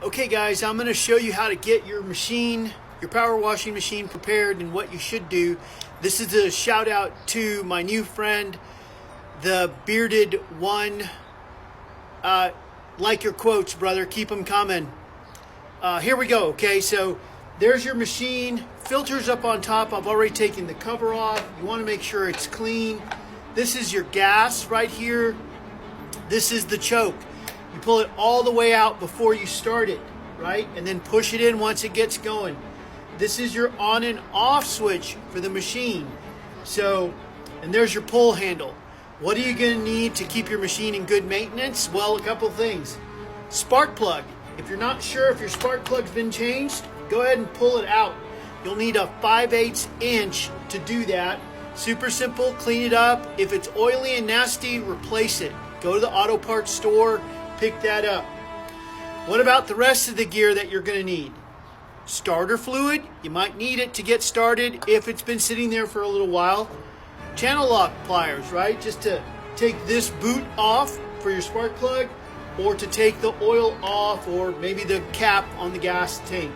Okay guys, I'm going to show you how to get your machine, your power washing machine prepared and what you should do. This is a shout out to my new friend, the bearded one. Like your quotes, brother, keep them coming. Here we go, okay, so there's your machine, filters up on top. I've already taken the cover off. You want to make sure it's clean. This is your gas right here. This is the choke. You pull it all the way out before you start it, right? And then push it in once it gets going. This is your on and off switch for the machine. So, and there's your pull handle. What are you going to need to keep your machine in good maintenance? Well, a couple things. Spark plug. If you're not sure if your spark plug's been changed, go ahead and pull it out. You'll need a 5/8 inch to do that. Super simple, clean it up. If it's oily and nasty, replace it. Go to the auto parts store, pick that up. What about the rest of the gear that you're going to need? Starter fluid, you might need it to get started if it's been sitting there for a little while. Channel lock pliers, right? Just to take this boot off for your spark plug, or to take the oil off, or maybe the cap on the gas tank.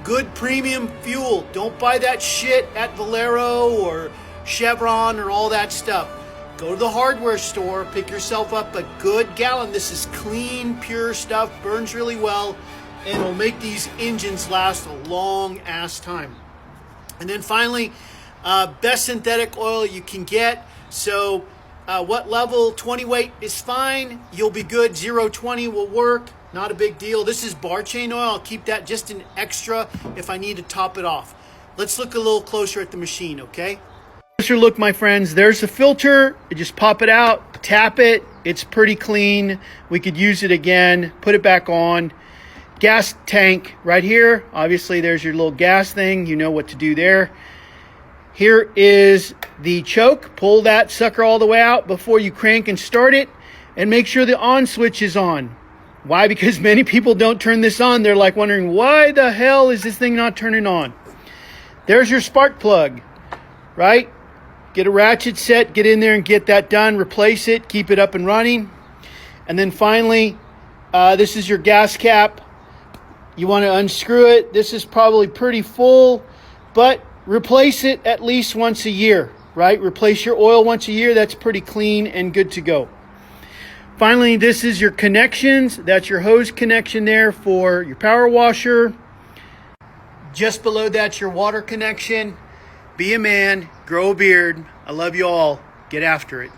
Good premium fuel. Don't buy that shit at Valero or Chevron or all that stuff. Go to the hardware store, pick yourself up a good gallon. This is clean, pure stuff, burns really well, and it'll make these engines last a long ass time. And then finally, best synthetic oil you can get. So what level? 20 weight is fine. You'll be good. 0.20 will work. Not a big deal. This is bar chain oil. I'll keep that just an extra if I need to top it off. Let's look a little closer at the machine, okay? Closer look, my friends. There's the filter. You just pop it out, tap it. It's pretty clean. We could use it again. Put it back on. Gas tank right here. Obviously, there's your little gas thing. You know what to do there. Here is the choke. Pull that sucker all the way out before you crank and start it, and make sure the on switch is on. Why? Because many people don't turn this on. They're like wondering, why the hell is this thing not turning on? There's your spark plug, right? Get a ratchet set, get in there and get that done, replace it, keep it up and running. And then finally, this is your gas cap. You want to unscrew it. This is probably pretty full, but replace it at least once a year, right? Replace your oil once a year. That's pretty clean and good to go. Finally, this is your connections. That's your hose connection there for your power washer. Just below that's your water connection. Be a man, grow a beard. I love you all. Get after it.